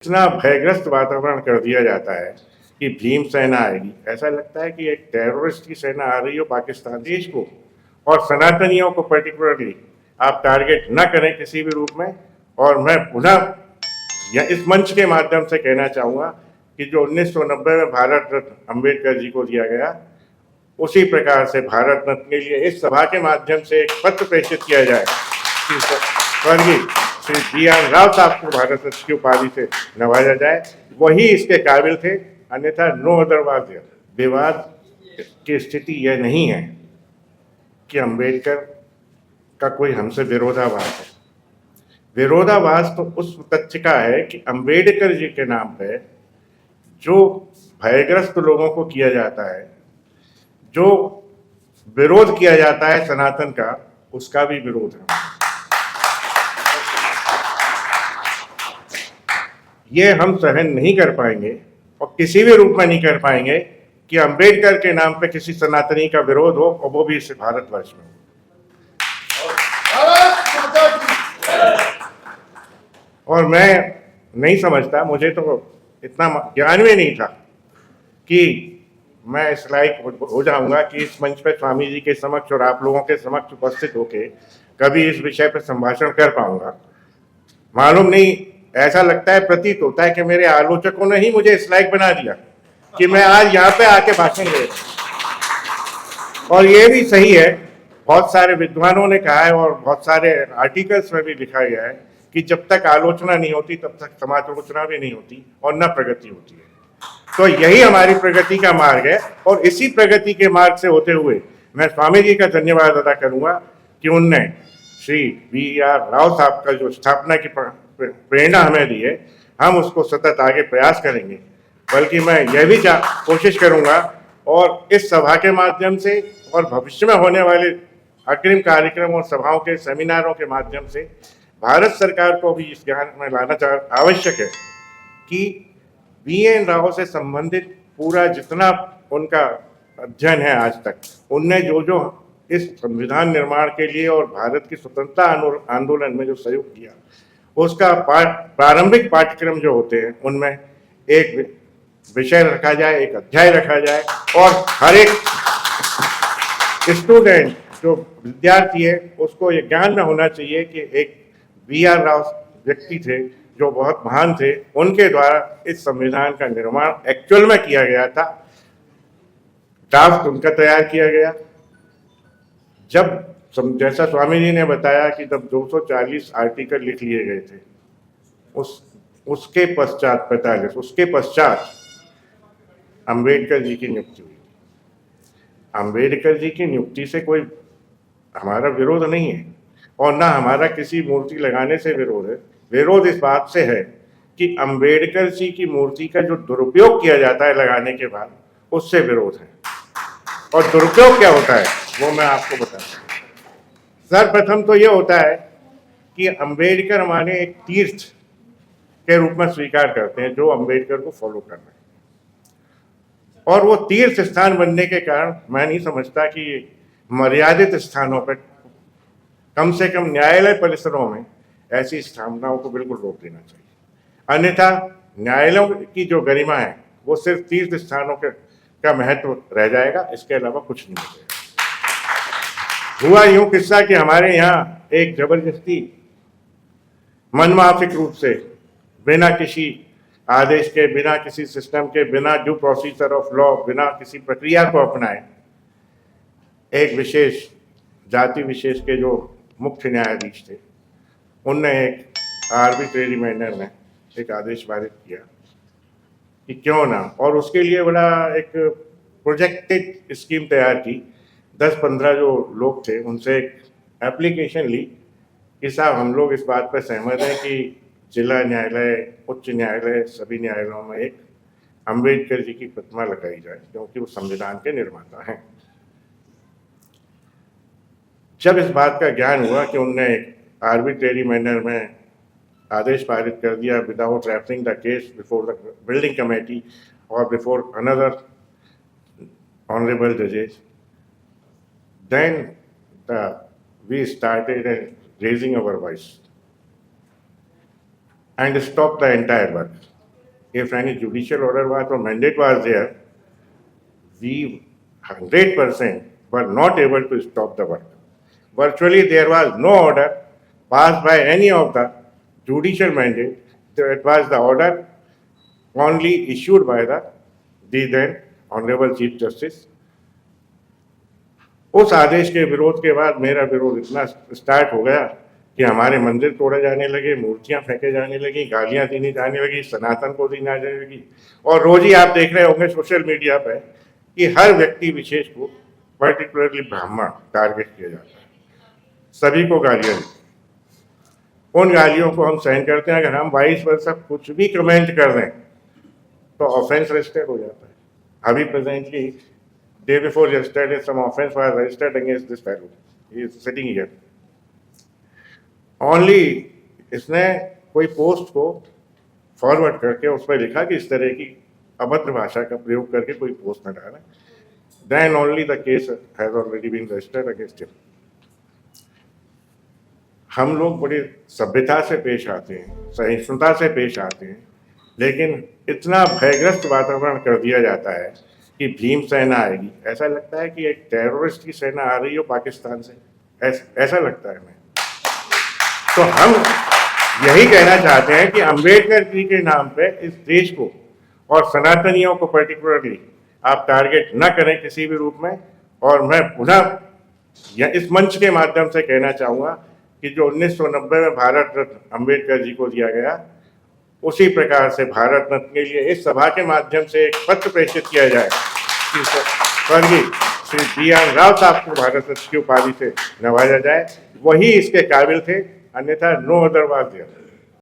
इतना भयग्रस्त वातावरण कर दिया जाता है कि भीम सेना आएगी। ऐसा लगता है कि एक टेररिस्ट की सेना आ रही हो पाकिस्तान देश को, और सनातनियों को पर्टिकुलरली आप टारगेट न करें किसी भी रूप में। और मैं पुनः या इस मंच के माध्यम से कहना चाहूँगा कि जो 1990 में भारत रत्न अम्बेडकर जी को दिया गया, उसी प्रकार से भारत रत्न के लिए इस सभा के माध्यम से एक पत्र प्रेषित किया जाए कि स्वर्गीय श्री बी.आर. राव साहब को भारत रत्न की उपाधि से नवाजा जाए। वही इसके काबिल थे, अन्यथा नो अदर वाज देयर। विवाद की स्थिति यह नहीं है कि अम्बेडकर का कोई हमसे विरोधाभास है। विरोधाभास तो उस तथ्य का है कि अम्बेडकर जी के नाम पे जो भयग्रस्त लोगों को किया जाता है, जो विरोध किया जाता है सनातन का, उसका भी विरोध है। ये हम सहन नहीं कर पाएंगे और किसी भी रूप में नहीं कर पाएंगे कि अम्बेडकर के नाम पे किसी सनातनी का विरोध हो, और वो भी इस भारतवर्ष में। और मैं नहीं समझता, मुझे तो इतना ज्ञान में नहीं था कि मैं इस लायक हो जाऊंगा कि इस मंच पे स्वामी जी के समक्ष और आप लोगों के समक्ष उपस्थित होके कभी इस विषय पर संभाषण कर पाऊंगा। मालूम नहीं, ऐसा लगता है, प्रतीत होता है कि मेरे आलोचकों ने ही मुझे इस लायक बना दिया कि मैं आज यहाँ पे आके भाषण दे रहा। और ये भी सही है, बहुत सारे विद्वानों ने कहा है और बहुत सारे आर्टिकल्स में भी लिखा गया है कि जब तक आलोचना नहीं होती तब तक समालोचना भी नहीं होती और न प्रगति होती है। तो यही हमारी प्रगति का मार्ग है, और इसी प्रगति के मार्ग से होते हुए मैं स्वामी जी का धन्यवाद अदा करूंगा कि उनने श्री बी.आर. राव साहब का जो स्थापना की प्रेरणा हमें दी है, हम उसको सतत आगे प्रयास करेंगे। बल्कि मैं यह भी कोशिश करूंगा और इस सभा के माध्यम से और भविष्य में होने वाले अग्रिम कार्यक्रम और सभाओं के सेमिनारों के माध्यम से भारत सरकार को भी इस ज्ञान में लाना आवश्यक है कि बी.एन. राव से संबंधित पूरा जितना उनका अध्ययन है आज तक, उनने जो जो इस संविधान निर्माण के लिए और भारत की स्वतंत्रता आंदोलन में जो सहयोग किया, उसका प्रारंभिक पाठ्यक्रम जो होते हैं उनमें एक विषय रखा जाए, एक अध्याय रखा जाए, और हर एक स्टूडेंट जो विद्यार्थी है उसको ये ज्ञान में होना चाहिए कि एक बी.आर. राव व्यक्ति थे जो बहुत महान थे, उनके द्वारा इस संविधान का निर्माण एक्चुअल में किया गया था। ड्राफ्ट उनका तैयार किया गया। जब जैसा स्वामी जी ने बताया कि जब 240 आर्टिकल लिख लिए गए थे, उसके पश्चात 45 उसके पश्चात अम्बेडकर जी की नियुक्ति हुई। अम्बेडकर जी की नियुक्ति से कोई हमारा विरोध नहीं है, और ना हमारा किसी मूर्ति लगाने से विरोध है। विरोध इस बात से है कि अम्बेडकर जी की मूर्ति का जो दुरुपयोग किया जाता है लगाने के बाद, उससे विरोध है। और दुरुपयोग क्या होता है वो मैं आपको बताता हूँ। सर्वप्रथम तो ये होता है कि अम्बेडकर माने एक तीर्थ के रूप में स्वीकार करते हैं जो अम्बेडकर को फॉलो कर रहे हैं, और वो तीर्थ स्थान बनने के कारण मैं नहीं समझता कि मर्यादित स्थानों पर, कम से कम न्यायालय परिसरों में ऐसी स्थापनाओं को बिल्कुल रोक देना चाहिए। अन्यथा न्यायालयों की जो गरिमा है वो सिर्फ तीर्थ स्थानों का महत्व रह जाएगा, इसके अलावा कुछ नहीं मिलेगा। हुआ यूं किस्सा कि हमारे यहाँ एक जबरदस्ती मनमाफिक रूप से, बिना किसी आदेश के, बिना किसी सिस्टम के, बिना ड्यू प्रोसीजर ऑफ लॉ, बिना किसी प्रक्रिया को अपनाए, एक विशेष जाति विशेष के जो मुख्य न्यायाधीश थे, उनने एक आर्बिट्रेरी मैनर में एक आदेश पारित किया कि क्यों ना, और उसके लिए बड़ा एक प्रोजेक्टेड स्कीम तैयार की। 10-15 जो लोग थे उनसे एक एप्लीकेशन ली कि साहब हम लोग इस बात पर सहमत हैं कि जिला न्यायालय, उच्च न्यायालय, सभी न्यायालयों में एक अम्बेडकर जी की प्रतिमा लगाई जाए, क्योंकि वो संविधान के निर्माता हैं। जब इस बात का ज्ञान हुआ कि उनने एक आर्बिट्रेरी मैनर में आदेश पारित कर दिया without referring the case before the building committee और बिफोर अनदर ऑनरेबल जजेस, then we started raising our voice and stopped the entire work. if any judicial order was or mandate was there, we 100% were not able to stop the work. Virtually, there was no order passed by any of the judicial mandate. It was the order only issued by the then Honorable Chief Justice. उस आदेश के विरोध के बाद मेरा विरोध इतना start हो गया कि हमारे मंदिर तोड़े जाने लगे, मूर्तियां फेंके जाने लगी, गालियां दी जाने लगी, सनातन को दी जाने लगी। और रोज ही आप देख रहे होंगे सोशल मीडिया पे कि हर व्यक्ति विशेष को, पर्टिकुलरली ब्राह्मण, टारगेट किया जाता है, सभी को गालियां दी। उन गालियों को हम सहन करते हैं। अगर हम 22 वर्ष तक कुछ भी कमेंट कर दें तो ऑफेंस रजिस्टर्ड हो जाता है। अभी presently day before yesterday some offence was registered against this fellow, he is sitting here. Only इसने कोई पोस्ट को फॉरवर्ड करके उस पर लिखा कि इस तरह की अभद्र भाषा का प्रयोग करके कोई पोस्ट न डालें, then only the case has already been registered against him. हम लोग बड़ी सभ्यता से पेश आते हैं, सहिष्णुता से पेश आते हैं, लेकिन इतना भयग्रस्त वातावरण कर दिया जाता है कि भीम सेना आएगी। ऐसा लगता है कि एक टेररिस्ट की सेना आ रही हो पाकिस्तान से, ऐसा लगता है हमें। तो हम यही कहना चाहते हैं कि अंबेडकर जी के नाम पे इस देश को और सनातनियों को पर्टिकुलरली आप टारगेट न करें किसी भी रूप में। और मैं पुनः इस मंच के माध्यम से कहना चाहूँगा कि जो 1990 में भारत रत्न अंबेडकर जी को दिया गया, उसी प्रकार से भारत रत्न के लिए इस सभा के माध्यम से एक पत्र प्रेषित किया जाए कि स्वर्गीय श्री बी.आर. राव साहब को भारत रत्न की उपाधि से नवाजा जाए। वही इसके काबिल थे, अन्यथा नो अदर वाज देयर।